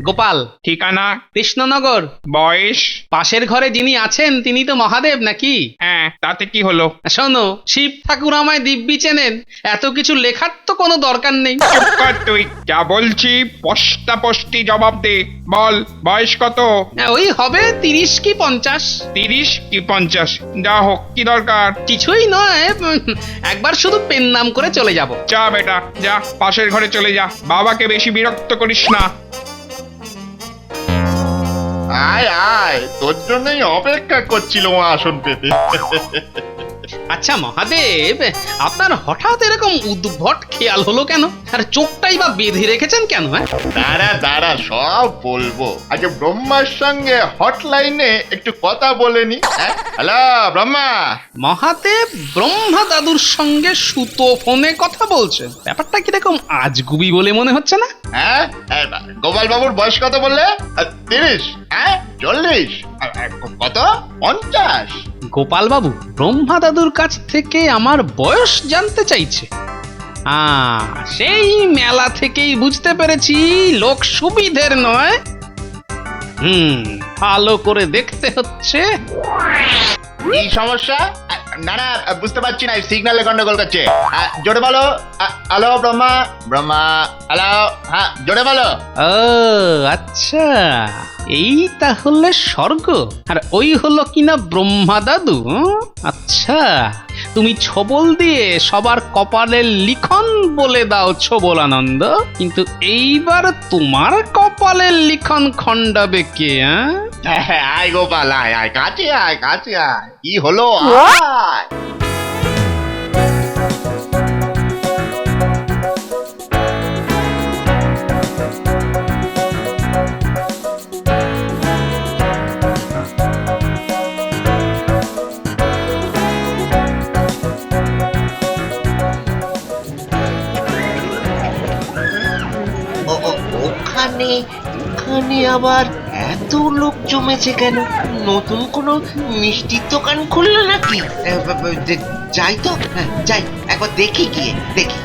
গোপাল। ঠিকানা? কৃষ্ণনগর। বয়স? পাশের ঘরে যিনি আছেন তিনি তো মহাদেব নাকি? হ্যাঁ, তাতে কি হলো? শোনো, শিব ঠাকুর আমায় দিব্যি চেনেন, এত কিছু লেখার তো কোনো দরকার নেই। চুপ কর তুই, যা বলছি পস্তাপস্তি জবাব দে। বল, বয়স কত? ওই হবে 30 কি 50। 30 কি 50? যা হোক, কি দরকার? কিছুই নয়, একবার শুধু পেন নাম করে চলে যাব। যা বেটা, যা পাশের ঘরে চলে যা, বাবাকে বেশি বিরক্ত করিস না। আয় আয়, তোর জন্যই অপেক্ষা করছিলাম আসন পেতে। আচ্ছা মহাদেব, আপনার হঠাৎ এরকম উদ্ভট খেয়াল হলো কেন? আর চোখটাই বা বেঁধে রেখেছেন কেন? দাঁড়া দাঁড়া, সব বলবো। আগে ব্রহ্মার সঙ্গে হটলাইনে একটু কথা বলে নি। হ্যালো ব্রহ্মা। মহাদেব ব্রহ্মা দাদুর সঙ্গে সুতো ফোনে কথা বলছে, ব্যাপারটা কিরকম আজগুবি বলে মনে হচ্ছে না? হ্যাঁ, গোপাল বাবুর বয়স কত বললে? 30? হ্যাঁ, 40? কত? 50? গোপাল বাবু ব্রহ্মা দাদুর কাছ থেকে আমার বয়স জানতে চাইছে। সেই মেলা থেকেই বুঝতে পেরেছি লোক সুবিধের নয়। ভালো করে দেখতে হচ্ছে। কি সমস্যা? না না, বুঝতে পারছি না, সিগন্যালে গন্ডগোল করছে। জোরে বলো। হ্যালো ব্রহ্মা। ব্রহ্মা, হ্যালো। হ্যাঁ, জোরে বলো। ও আচ্ছা, এই তাহলে স্বর্গ, আর ওই হলো কিনা ব্রহ্মা দাদু। আচ্ছা, তুমি ছবল দিয়ে সবার কপালের লিখন বলে দাও ছবলানন্দ, কিন্তু এইবার তোমার কপালের লিখন খণ্ডাবে কে? আয় গোপাল, আয় আয়, কাছে আয়, কাছে আয়। কি হলো? আয়। ওখানে ওখানে আবার এত লোক জমেছে কেন? নতুন কোনো মিষ্টির দোকান খুললো নাকি? যাই তো, যাই একবার দেখি, গিয়ে দেখি।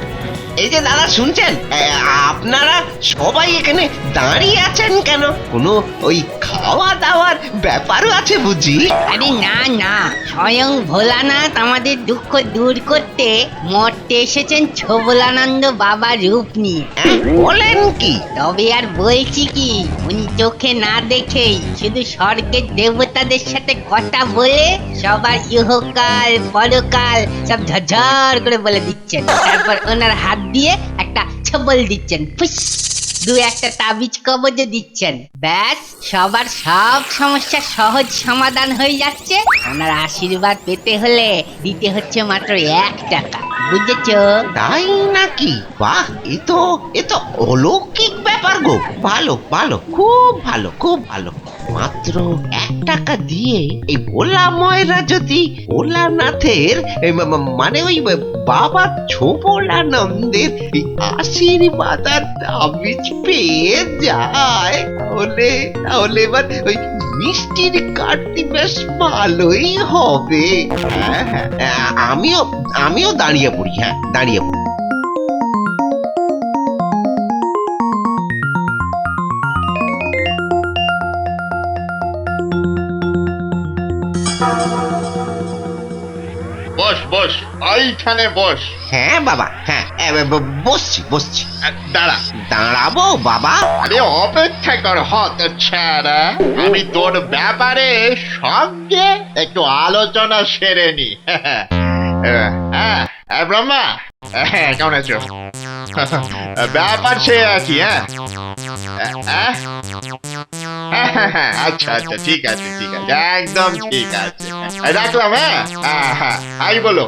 এই যে দাদা, শুনছেন? আপনারা সবাই এখানে দাঁড়িয়ে আছেন কেন? কোনো ওই খাওয়া দাওয়ার ব্যাপারও আছে বুঝি? আরে না না, স্বয়ং ভোলানাথ আমাদের দুঃখ দূর করতে মর্তে এসেছেন ছবলানন্দ বাবার রূপ নিয়ে। বলেন কি? তবে আর বলছি কি, উনি চোখে না দেখেই শুধু স্বর্গের দেবতাদের সাথে কথা বলে সবার ইহকাল পরকাল সব ঝরঝর করে বলে দিচ্ছেন। তারপর ওনার হাত দিয়ে একটা ছবল দিচ্ছেন, ফুস, দু একটা তাবিজ কবজও দিচ্ছেন। ব্যাস, সবার সব সমস্যার সহজ সমাধান হয়ে যাচ্ছে। ওনার আশীর্বাদ পেতে হলে দিতে হচ্ছে মাত্র 1 টাকা, বুঝেছো? তাই নাকি? বাহ, এ তো অলৌকিক ব্যাপার গো। ভালো ভালো, খুব ভালো, খুব ভালো। মাত্র 1 টাকা দিয়ে এই ভোলা ময়রা যদি ভোলানাথের মানে ওই বাবা ছবলানন্দের আশীর্বাদ আর তাবিজ পেয়ে যায়, তাহলে এবার ওই মিষ্টির কাটতি বেশ ভালোই হবে। হ্যাঁ, আমিও দাঁড়িয়ে পড়ি। হ্যাঁ, দাঁড়িয়ে পড়ি। বস বস, এইখানে বস। হ্যাঁ বাবা, হ্যাঁ, বসছি। দাঁড়া। দাঁড়াবো বাবা? আরে অপেক্ষা কর হত ছাড়া, আমি তোর ব্যাপারে সঙ্গে একটু আলোচনা সেরে নি। হ্যাঁ, ব্রহ্মা, কেমন আছো? ব্যাপার সে আছি। আচ্ছা আচ্ছা, ঠিক আছে, একদম ঠিক আছে। রাখলাম। হ্যাঁ, আই বলো।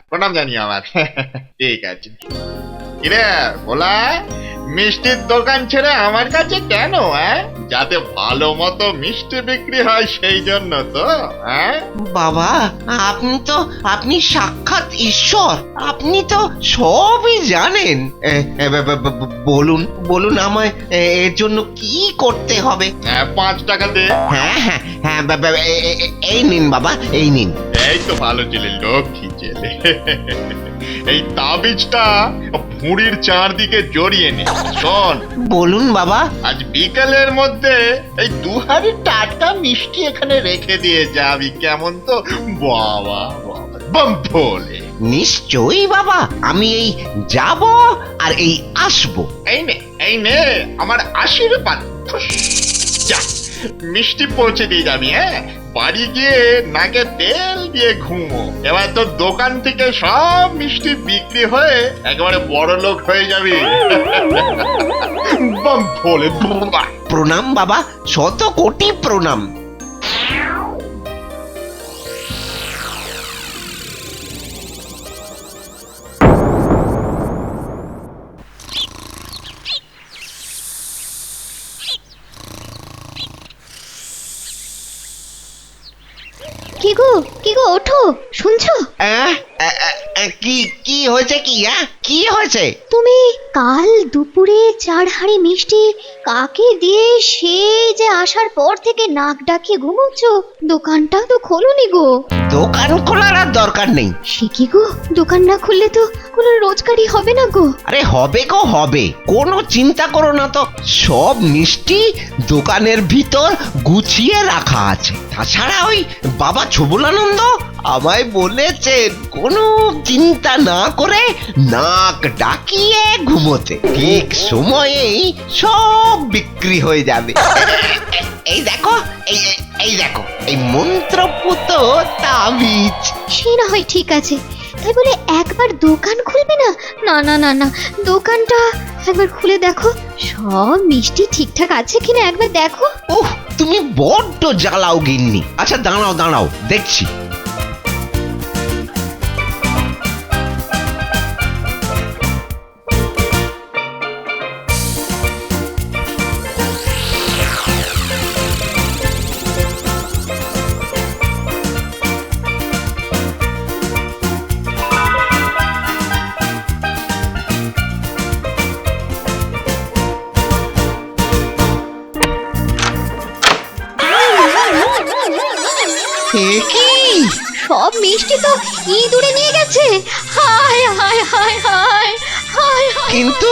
প্রণাম জানিও আমার। ঠিক আছে। কিরে বলা, মিষ্টির দোকান ছেড়ে আমার কাছে কেন? যাতে ভালো মতো মিষ্টি বিক্রি হয় সেই জন্য তো। বাবা, আপনি সাক্ষাৎ ঈশ্বর, আপনি তো সবই জানেন। বলুন আমায় এর জন্য কি করতে হবে? 5 টাকা দে। হ্যাঁ, এই নিন বাবা, এই নিন। এই তো ভালো ছেলে, লক্ষ্মী ছেলে। এই তাবিজটা ভুঁড়ির চারদিকে জড়িয়ে নে। শোন, বলুন বাবা। আজ বিকেলের মধ্যে এই 2 হাঁড়ি টাটকা মিষ্টি এখানে রেখে দিয়ে যাবি, কেমন? তো বাবা বাবা বম ভোলে। নিশ্চয়ই বাবা, আমি এই যাব আর এই আসবো। এই নে আমার আশীর্বাদ। যা, মিষ্টি পৌঁছে দিয়ে যাবি। হ্যাঁ, বাড়ি গিয়ে নাকে তেল দিয়ে ঘুমো। এবার তোর দোকান থেকে সব মিষ্টি বিক্রি হয়ে একেবারে বড় লোক হয়ে যাবি। বম ভোলে বাবা। প্রণাম বাবা, শত কোটি প্রণাম। কি গো ওঠো, শুনছো? আহ, আহ, আহ, কি কি হয়েছে? কি হয়েছে? তুমি কাল দুপুরে 4 হাঁড়ি মিষ্টি কাকে দিয়ে সে যে আসার পর থেকে নাক ডাকিয়ে ঘুমোচ্ছ, দোকানটা তো খোলোনি গো। দোকান খোলার আর দরকার নেই। সে কি গো, দোকান না খুললে তো কোনো রোজগারই হবে না গো। আরে হবে গো, হবে, কোনো চিন্তা করো না তো। সব মিষ্টি দোকানের ভিতর গুছিয়ে রাখা আছে। তাছাড়া ওই বাবা ছবুলানন্দ আমায় বলেছেন কোনো চিন্তা না করে নাক ডাকিয়ে ঘুমোতে। ঠিক সময়েই সব বিক্রি হয়ে যাবে। এই দেখো, এই দেখো, এই মন্ত্রপুত তাবিজ। সে না হয় ঠিক আছে, তাই বলে একবার দোকান খুলবে না? না না না না, দোকানটা একবার খুলে দেখো, সব মিষ্টি ঠিকঠাক আছে কিনা একবার দেখো। ওহ, তুমি বড্ড জ্বালাও গিন্নি। আচ্ছা দাঁড়াও, দেখছি। এ কি? সব মিষ্টি তো ইঁদুরে নিয়ে গেছে। হায় হায় হায় হায় হায় হায়। কিন্তু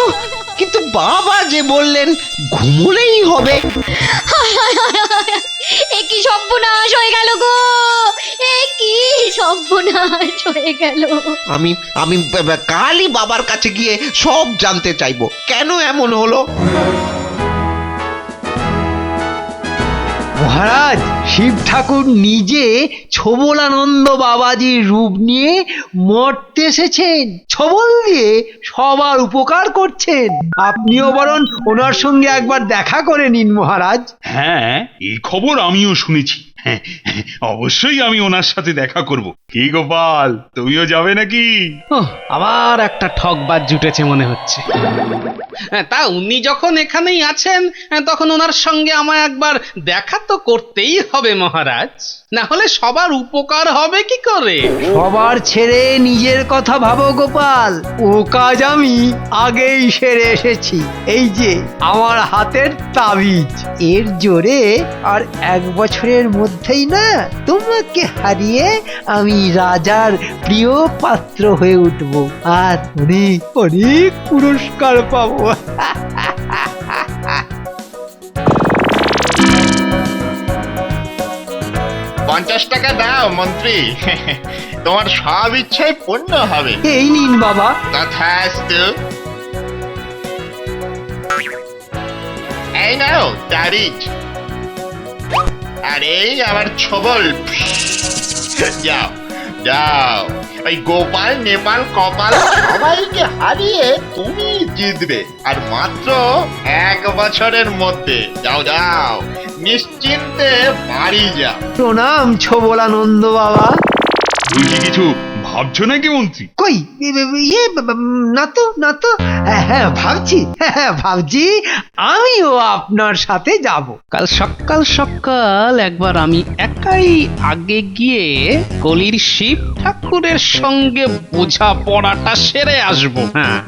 কিন্তু বাবা যে বললেন ঘুমোলেই হবে। এ কি সর্বনাশ হয়ে গেল গো, এ কি সর্বনাশ হয়ে গেল। আমি আমি কালই বাবার কাছে গিয়ে সব জানতে চাইবো, কেন এমন হলো। মহারাজ, শিব ঠাকুর নিজে ছবলানন্দ বাবাজির রূপ নিয়ে মর্তে এসেছেন। ছবল দিয়ে সবার উপকার করছেন। আপনিও বরং ওনার সঙ্গে একবার দেখা করে নিন মহারাজ। হ্যাঁ, এই খবর আমিও শুনেছি। হ্যাঁ, অবশ্যই আমি ওনার সাথে দেখা করব। কি গোপাল, তুমিও যাবে নাকি? ওহ, আবার একটা ঠকবাজ জুটেছে মনে হচ্ছে। তা উনি যখন এখানেই আছেন, তখন ওনার সঙ্গে আমায় একবার দেখা তো করতেই হবে মহারাজ, না হলে সবার উপকার হবে কি করে? সবার ছেড়ে নিজের কথা ভাবো গোপাল, ও কাজ আমি আগেই সেরে এসেছি। এই যে আমার হাতের তাবিজ, এর জোরে আর 1 বছরের মধ্যেই না তোমাকে হারিয়ে আমি রাজার প্রিয় পাত্র হয়ে উঠব, আর অনেক অনেক পুরস্কার পাবো। 50 টাকা দাও মন্ত্রী, তোমার সব ইচ্ছাই পূর্ণ হবে। এই নিন বাবা। তথাস্তু। এই নাও তাবিজ, আর এই আমার ছবল। যাও যাও, ওই গোপাল নেপাল কপাল সবাইকে হারিয়ে তুমি জিতবে, আর মাত্র 1 বছরের মধ্যে। যাও যাও, নিশ্চিন্তে বাড়ি যাও। প্রণাম ছবলানন্দ বাবা। তুই কি কিছু ভাবছো নাকি মন্ত্রী? কই না তো। হ্যাঁ ভাবছি আমিও আপনার সাথে যাব। কাল সকাল সকাল একবার আমি একাই আগে গিয়ে কলির শিব ঠাকুরের সঙ্গে বোঝাপড়াটা সেরে আসবো। হ্যাঁ,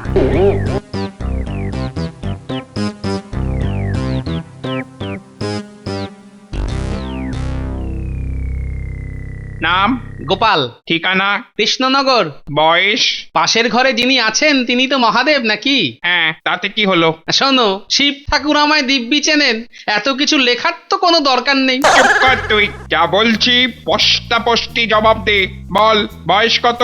নাম গোপাল। ঠিকানা, কৃষ্ণনগর। বয়স। পাশের ঘরে যিনি আছেন তিনি তো মহাদেব নাকি? হ্যাঁ, তাতে কি হলো? শোনো, শিব ঠাকুর আমায় দিব্যি চেনেন, এত কিছু লেখার তো কোনো দরকার নেই। চুপ কর তুই, যা বলছি স্পষ্টি জবাব দে। বল, বয়স কত?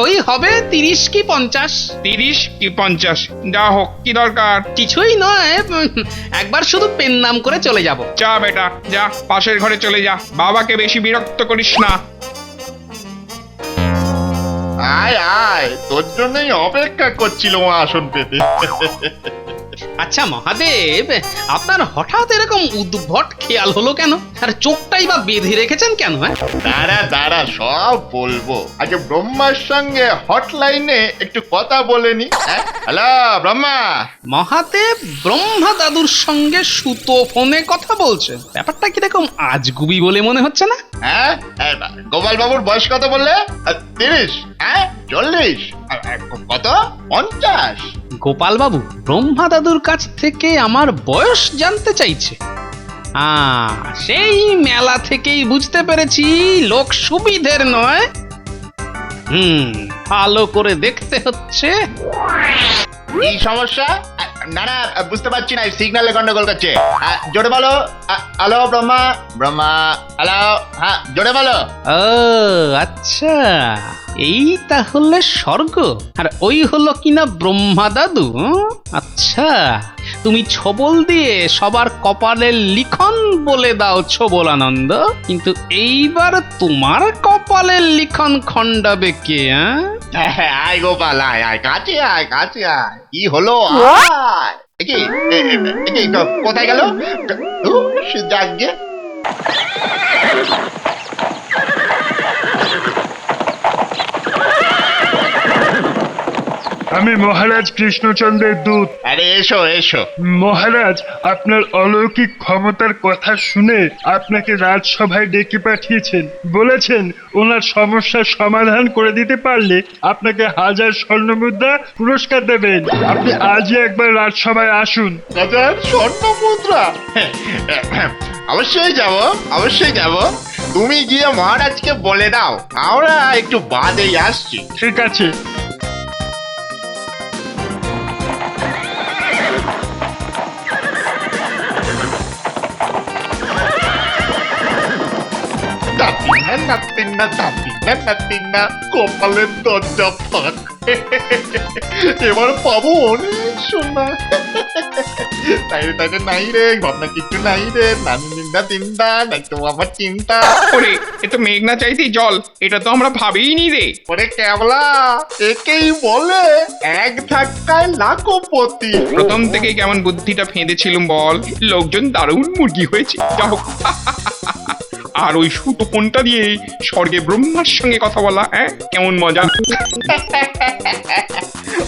ওই হবে 30 কি 50। 30 কি 50? যা হোক, কি দরকার? কিছুই নয়, একবার শুধু পেন নাম করে চলে যাব। যা বেটা, যা পাশের ঘরে চলে যা, বাবাকে বেশি বিরক্ত করিস না। আয় আয়, তোর জন্যই অপেক্ষা করছিলাম আসন পেতে। আচ্ছা মহাদেব, আপনার হঠাৎ এরকম উদ্ভট খেয়াল হলো কেন? আর চোখটাই বা বেঁধে রেখেছেন কেন? দাঁড়া দাঁড়া, সব বলবো। আগে ব্রহ্মার সঙ্গে হটলাইনে একটু কথা বলে নি। হ্যালো ব্রহ্মা। মহাদেব ব্রহ্মা দাদুর সঙ্গে সুতো ফোনে কথা বলছে, ব্যাপারটা কিরকম আজগুবি বলে মনে হচ্ছে না? হ্যাঁ, গোপাল বাবুর বয়স কত বললে? 30? হ্যাঁ, 40? কত? 50? গোপাল বাবু ব্রহ্মা দাদুর কাছ থেকে আমার বয়স জানতে চাইছে। সেই মেলা থেকেই বুঝতে পেরেছি লোক সুবিধের নয়। ভালো করে দেখতে হচ্ছে। এই সমস্যা? না না, বুঝতে পারছি না, সিগন্যালে গন্ডগোল করছে। জোরে বলো। হ্যালো ব্রহ্মা। ব্রহ্মা, হ্যালো। হ্যাঁ, জোরে বলো। ও আচ্ছা, এই তাহলে স্বর্গ, আর ওই হলো কিনা ব্রহ্মা দাদু। আচ্ছা, তুমি ছবল দিয়ে সবার কপালের লিখন বলে দাও ছবলানন্দ, কিন্তু এইবার তোমার কপালের লিখন খণ্ডাবে কে? আয় গোপাল, আয় আয়, কাছে আয়, কাছে আয়। কি হলো? আয়। কোথায় গেল? যাকে আমি মহারাজ কৃষ্ণচন্দ্রের দূত। আরে এসো এসো। মহারাজ, আপনার অলৌকিক ক্ষমতার কথা শুনে আপনাকে রাজসভায় ডেকে পাঠিয়েছেন। বলেছেন ওনার সমস্যার সমাধান করে দিতে পারলে আপনাকে 1000 স্বর্ণমুদ্রা পুরস্কার দেবেন। আপনি আজই একবার রাজসভায় আসুন। 1000 স্বর্ণ মুদ্রা? অবশ্যই যাব, অবশ্যই যাব। তুমি গিয়ে মহারাজকে বলে দাও আমরা একটু বাদেই আসছি। ঠিক আছে। কপালের দরজা ফাঁক। এবার পাবো অনেক সোনা। তাই রে, তাই রে, নাই রে, ভাবনা কিছু নাই রে। নানি নিন্দা তিন্দা, নাই তো আমার চিন্তা। ওরে, এ তো মেঘনা চাইতেই জল, এটা তো আমরা ভাবিনি রে। ওরে কেবলা, একেই বলে এক ধাক্কায় লাখপতি। প্রথম থেকে কেমন বুদ্ধিটা ফেঁদেছিলুম বল, লোকজন দারুণ মুরগি হয়েছে। যা হোক, আর ওই সুতো ফোনটা দিয়ে স্বর্গে ব্রহ্মার সঙ্গে কথা বলা, কেমন মজা।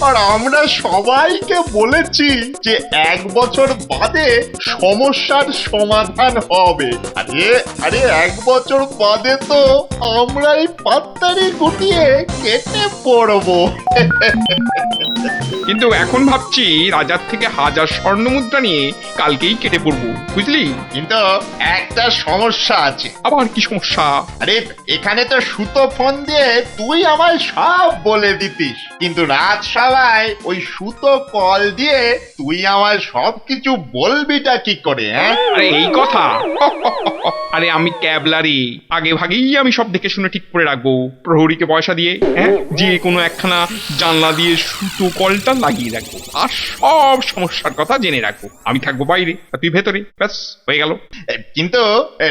আর আমরা সবাইকে বলেছি যে 1 বছর বাদে সমস্যার সমাধান হবে। আরে আরে, 1 বছর বাদে তো আমরাই পাত্তারি গুটিয়ে কেটে পড়বো। কিন্তু এখন ভাবছি রাজার থেকে 1000 স্বর্ণমুদ্রা নিয়ে কালকেই কেটে পড়বো, বুঝলি? কিন্তু একটা সমস্যা আছে। আবার কি সমস্যা? আরে এখানে তো সুতো ফোন দিয়ে তুই আমায় সব বলে দিতিস, কিন্তু রাজসভায় ওই সুতো কল দিয়ে তুই আমায় সবকিছু বলবিটা কি করে? আরে এই কথা? আরে আমি ক্যাবলারি, আগে ভাগেই আমি সব দেখে শুনে ঠিক করে রাখবো। প্রহরীকে পয়সা দিয়ে যে কোনো একখানা জানলা দিয়ে সুতো কলটা লাগিয়ে রাখবো, আর সব সমস্যার কথা জেনে রাখবো। আমি থাকবো বাইরে আর তুই ভেতরে, ব্যাস হয়ে গেল। কিন্তু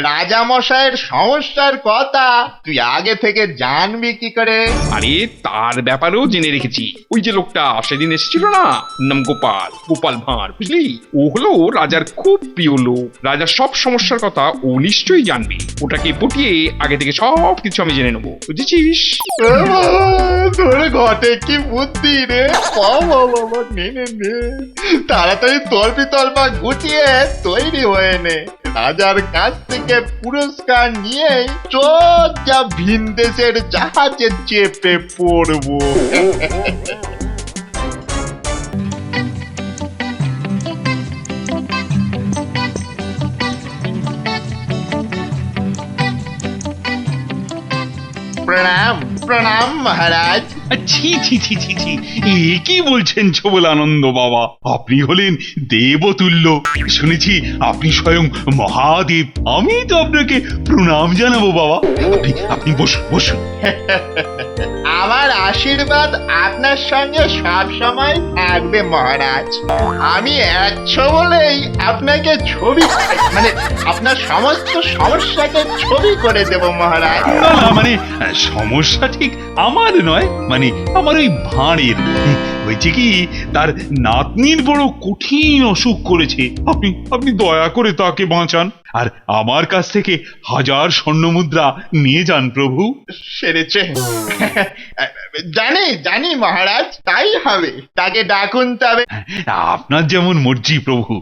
রাজা মশাইয়ের সমস্যার কথা তুই আগে থেকে জানবি কি করে? আরে তার ব্যাপারেও জেনে রেখেছি। ওই যে লোকটা সেদিন এসেছিল না, নাম গোপাল, গোপাল ভাঁড়, বুঝলি? ও হলো রাজার খুব প্রিয় লোক। রাজার সব সমস্যার কথা ও নিশ্চয়ই জানবে। ওটাকে পটিয়ে আগে থেকে সব কিছু আমি জেনে নেবো, বুঝেছিস? তোর ঘটে কি বুদ্ধি রে! বাবা বাবা, নে নে নে, তাড়াতাড়ি তলপি তলপা গুটিয়ে তৈরি হয়ে নে। রাজার কাছ থেকে পুরস্কার নিয়ে যা ভিন দেশের জাহাজে চেপে পড়বো। প্রণাম প্রণাম মহারাজ। ছি ছি ছি ছি ছি, এ কি বলছেন ছবলানন্দ বাবা? আপনি হলেন দেবতুল্য। শুনেছি আপনি স্বয়ং মহাদেব। আমি তো আপনাকে প্রণাম জানাবো বাবা। আপনি বসুন বসুন। আমার আশীর্বাদ আপনার সঙ্গে সব সময় থাকবে মহারাজ। আমি একশো বলেই আপনাকে ছবি, মানে আপনার সমস্ত সমস্যাকে ছবি করে দেব মহারাজ। না না, মানে সমস্যা ঠিক আমার নয়, মানে আমার ওই ভাঁড়ের। হয়েছে কি, তার নাতনির বড় কঠিন অসুখ করেছে। আপনি আপনি দয়া করে তাকে বাঁচান, আর আমার কাছ থেকে 1000 স্বর্ণমুদ্রা নিয়ে যান প্রভু। সেরেছে। জানি জানি মহারাজ, তাই হবে। তাকে ডাকুন তবে। আপনার যেমন মর্জি প্রভু।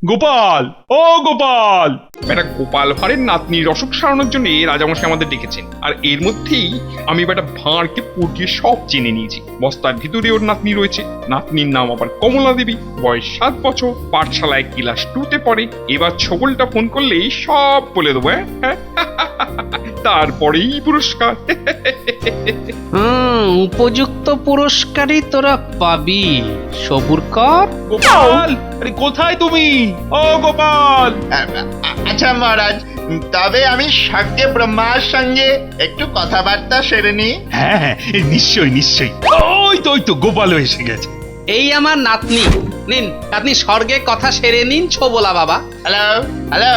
গোপাল, ও গোপাল! বেটা গোপাল ভাঁড়ের নাতনির অসুখ সারানোর জন্য রাজামশাই আমাদের ডেকেছেন, আর এর মধ্যেই আমি বেটা ভাঁড়কে পটিয়ে সব জেনে নিয়েছি। বস্তার ভিতরে ওর নাতনি রয়েছে। নাতনির নাম আবার কমলা দেবী, বয়স 7 বছর, পাঠশালায় ক্লাস 2-তে পড়ে। এবার ছবলটা ফোন করলেই সব বলে দেবো। হ্যাঁ, তারপরেই পুরস্কার। উপযুক্ত পুরস্কারই তোরা পাবি। সবুর কর। গোপাল, আরে কোথায় তুমি? ও গোপাল! আচ্ছা মহারাজ, তবে আমি স্বর্গে ব্রহ্মার সঙ্গে একটু কথাবার্তা সেরে নিই। হ্যাঁ হ্যাঁ, নিশ্চয়ই নিশ্চয়ই। ওই তো গোপালও এসে গেছে। এই আমার নাতনি। নিন, আপনি স্বর্গে কথা সেরে নিন ছোবলা বাবা। Hello hello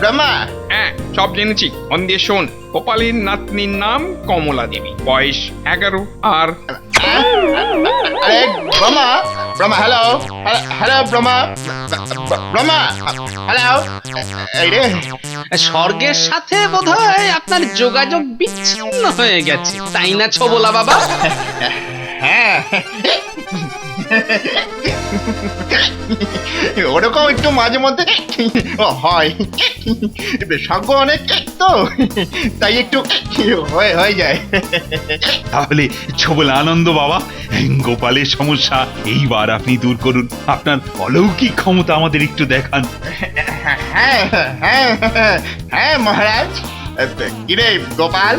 Brahma. হ্যাঁ, সব জেনেছি। মন দিয়ে শোন। গোপালের নাতনির নাম কমলা দেবী, বয়স 11। আর আরে Brahma, Brahma hello hello Brahma, Brahma hello. এই রে, স্বর্গের সাথে বোধহয় আপনার যোগাযোগ বিচ্ছিন্ন হয়ে গেছে, তাই না ছোবলা বাবা? হ্যাঁ ওরকম একটু মাঝে মধ্যে হয়। স্বর্গ অনেক তো, তাই একটু হয়ে যায়। তাহলে ছবল আনন্দ বাবা, গোপালের সমস্যা এইবার আপনি দূর করুন। আপনার অলৌকিক ক্ষমতা আমাদের একটু দেখান। হ্যাঁ হ্যাঁ হ্যাঁ মহারাজ। কিরে গোপাল,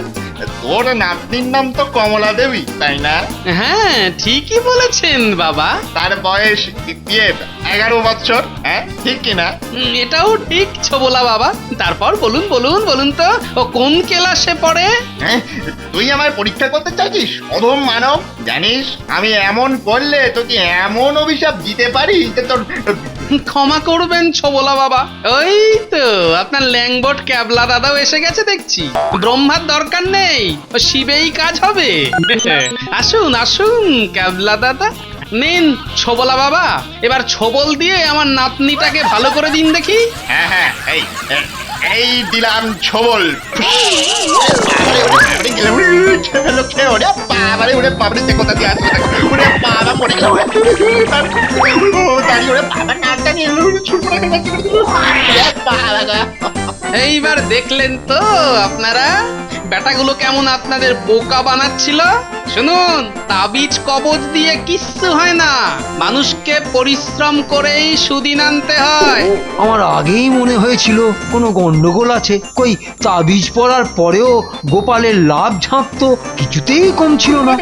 তোর নাতনির নাম তো কমলা দেবী, তাই না? হ্যাঁ, ঠিকই বলেছেন বাবা। তার বয়স 11 বছর, হ্যাঁ ঠিক কিনা? এটাও ঠিক ছোবলা বাবা। তারপর বলুন বলুন বলুন তো, ও কোন ক্লাসে পড়ে? হ্যাঁ, তুই আমার পরীক্ষা করতে চাইছিস অধম মানব? জানিস আমি এমন করলে তোকে এমন অভিশাপ দিতে পারি যে তোর। ক্ষমা করবেন ছোবলা বাবা। ওই তো আপনার ল্যাংবট ক্যাবলা দাদাও এসে গেছে দেখছি। ব্রহ্মার দরকার নেই, ও শিবেই কাজ হবে। আসুন আসুন ক্যাবলা দাদা। নিন ছোবলা বাবা, এবার ছোবল দিয়ে আমার নাতনিটাকে ভালো করে দিন দেখি। হ্যাঁ হ্যাঁ, এই দিলাম ছবল। এইবার দেখলেন তো আপনারা বেটাগুলো কেমন আপনাদের বোকা বানাচ্ছিল। শুনুন, তাবিজ কবজ দিয়ে কিচ্ছু হয় না, মানুষকে পরিশ্রম করেই সুদিন আনতে হয়। আমার আগেই মনে হয়েছিল কোনো গন্ডগোল আছে। কই তাবিজ পড়ার পরেও গোপালের লাভ ঝাঁপ তো কিছুতেই কম ছিল না।